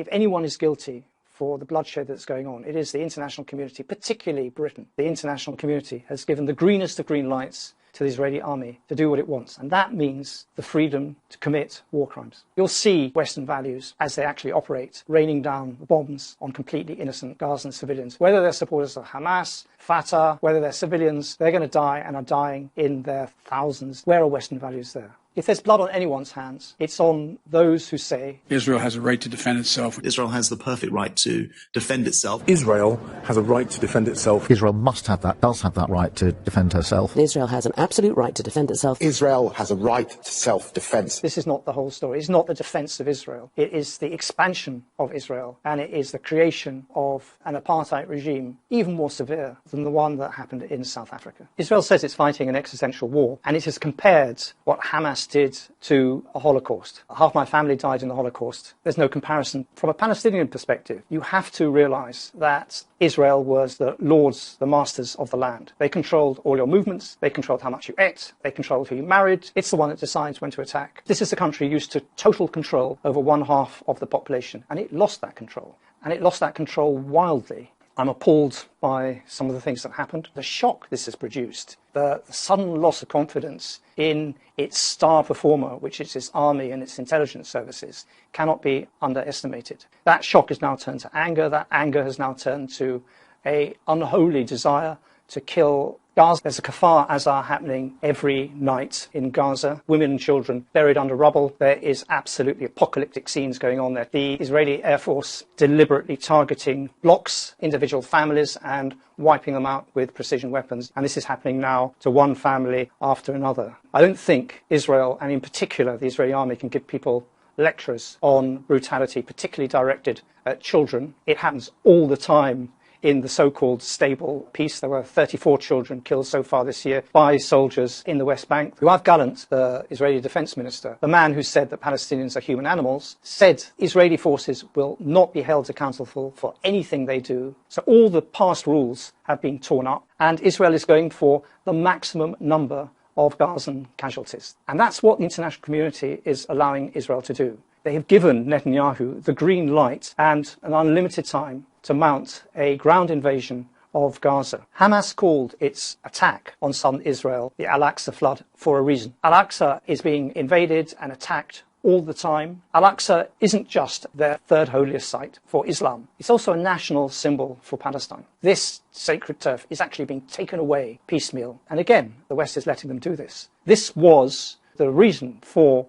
if anyone is guilty for the bloodshed that's going on, it is the international community, particularly Britain. The international community has given the greenest of green lights to the Israeli army to do what it wants. And that means the freedom to commit war crimes. You'll see Western values as they actually operate, raining down bombs on completely innocent Gazan civilians. Whether they're supporters of Hamas, Fatah, whether they're civilians, they're going to die and are dying in their thousands. Where are Western values there? If there's blood on anyone's hands, it's on those who say Israel has a right to defend itself. Israel has the perfect right to defend itself. Israel has a right to defend itself. Israel must have that, does have that right to defend herself. Israel has an absolute right to defend itself. Israel has a right to self-defense. This is not the whole story. It's not the defense of Israel. It is the expansion of Israel, and it is the creation of an apartheid regime even more severe than the one that happened in South Africa. Israel says it's fighting an existential war, and it has compared what Hamas did to a Holocaust. Half my family died in the Holocaust. There's no comparison. From a Palestinian perspective, you have to realize that Israel was the lords, the masters of the land. They controlled all your movements. They controlled how much you ate. They controlled who you married. It's the one that decides when to attack. This is a country used to total control over 1/2 of the population, and it lost that control. And it lost that control wildly. I'm appalled by some of the things that happened. The shock this has produced, the sudden loss of confidence in its star performer, which is its army and its intelligence services, cannot be underestimated. That shock has now turned to anger. That anger has now turned to an unholy desire to kill Gaza. There's a kafar azar happening every night in Gaza. Women and children buried under rubble. There is absolutely apocalyptic scenes going on there. The Israeli Air Force deliberately targeting blocks, individual families, and wiping them out with precision weapons. And this is happening now to one family after another. I don't think Israel, and in particular the Israeli army, can give people lectures on brutality, particularly directed at children. It happens all the time. In the so-called stable peace, there were 34 children killed so far this year by soldiers in the West Bank. Yoav Gallant, the Israeli defense minister, the man who said that Palestinians are human animals, said Israeli forces will not be held accountable for anything they do. So all the past rules have been torn up, and Israel is going for the maximum number of Gazan casualties. And that's what the international community is allowing Israel to do. They have given Netanyahu the green light and an unlimited time to mount a ground invasion of Gaza. Hamas called its attack on southern Israel the Al-Aqsa flood for a reason. Al-Aqsa is being invaded and attacked all the time. Al-Aqsa isn't just their third holiest site for Islam. It's also a national symbol for Palestine. This sacred turf is actually being taken away piecemeal. And again, the West is letting them do this. This was the reason for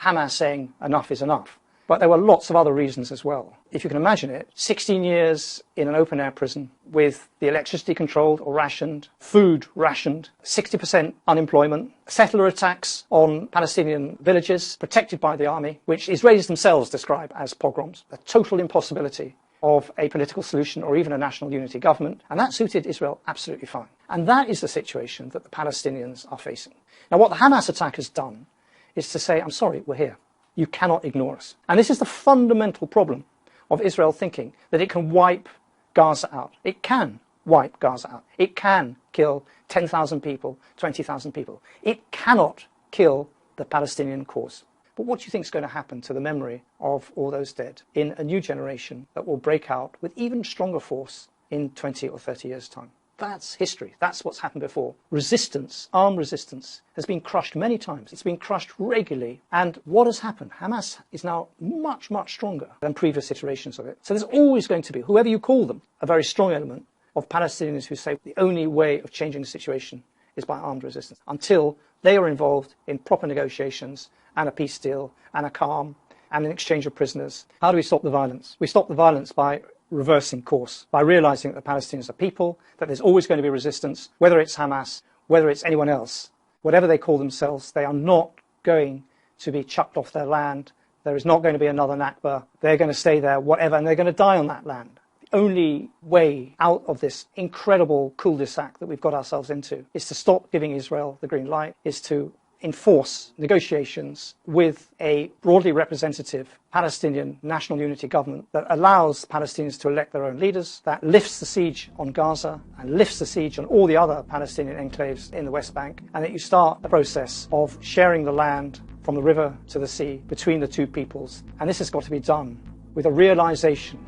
Hamas saying enough is enough. But there were lots of other reasons as well. If you can imagine it, 16 years in an open-air prison with the electricity controlled or rationed, food rationed, 60% unemployment, settler attacks on Palestinian villages protected by the army, which Israelis themselves describe as pogroms, a total impossibility of a political solution or even a national unity government. And that suited Israel absolutely fine. And that is the situation that the Palestinians are facing. Now, what the Hamas attack has done is to say, I'm sorry, we're here. You cannot ignore us. And this is the fundamental problem of Israel thinking that it can wipe Gaza out. It can wipe Gaza out. It can kill 10,000 people, 20,000 people. It cannot kill the Palestinian cause. But what do you think is going to happen to the memory of all those dead in a new generation that will break out with even stronger force in 20 or 30 years' time? That's history. That's what's happened before. Resistance, armed resistance, has been crushed many times. It's been crushed regularly. And what has happened? Hamas is now much, much stronger than previous iterations of it. So there's always going to be, whoever you call them, a very strong element of Palestinians who say the only way of changing the situation is by armed resistance, until they are involved in proper negotiations and a peace deal and a calm and an exchange of prisoners. How do we stop the violence? We stop the violence by reversing course, by realizing that the Palestinians are people, that there's always going to be resistance, whether it's Hamas, whether it's anyone else, whatever they call themselves, they are not going to be chucked off their land. There is not going to be another Nakba. They're going to stay there, whatever, and they're going to die on that land. The only way out of this incredible cul-de-sac that we've got ourselves into is to stop giving Israel the green light, is to enforce negotiations with a broadly representative Palestinian national unity government that allows Palestinians to elect their own leaders, that lifts the siege on Gaza and lifts the siege on all the other Palestinian enclaves in the West Bank, and that you start the process of sharing the land from the river to the sea between the two peoples. And this has got to be done with a realization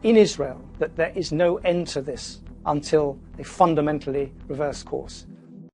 in Israel that there is no end to this until they fundamentally reverse course.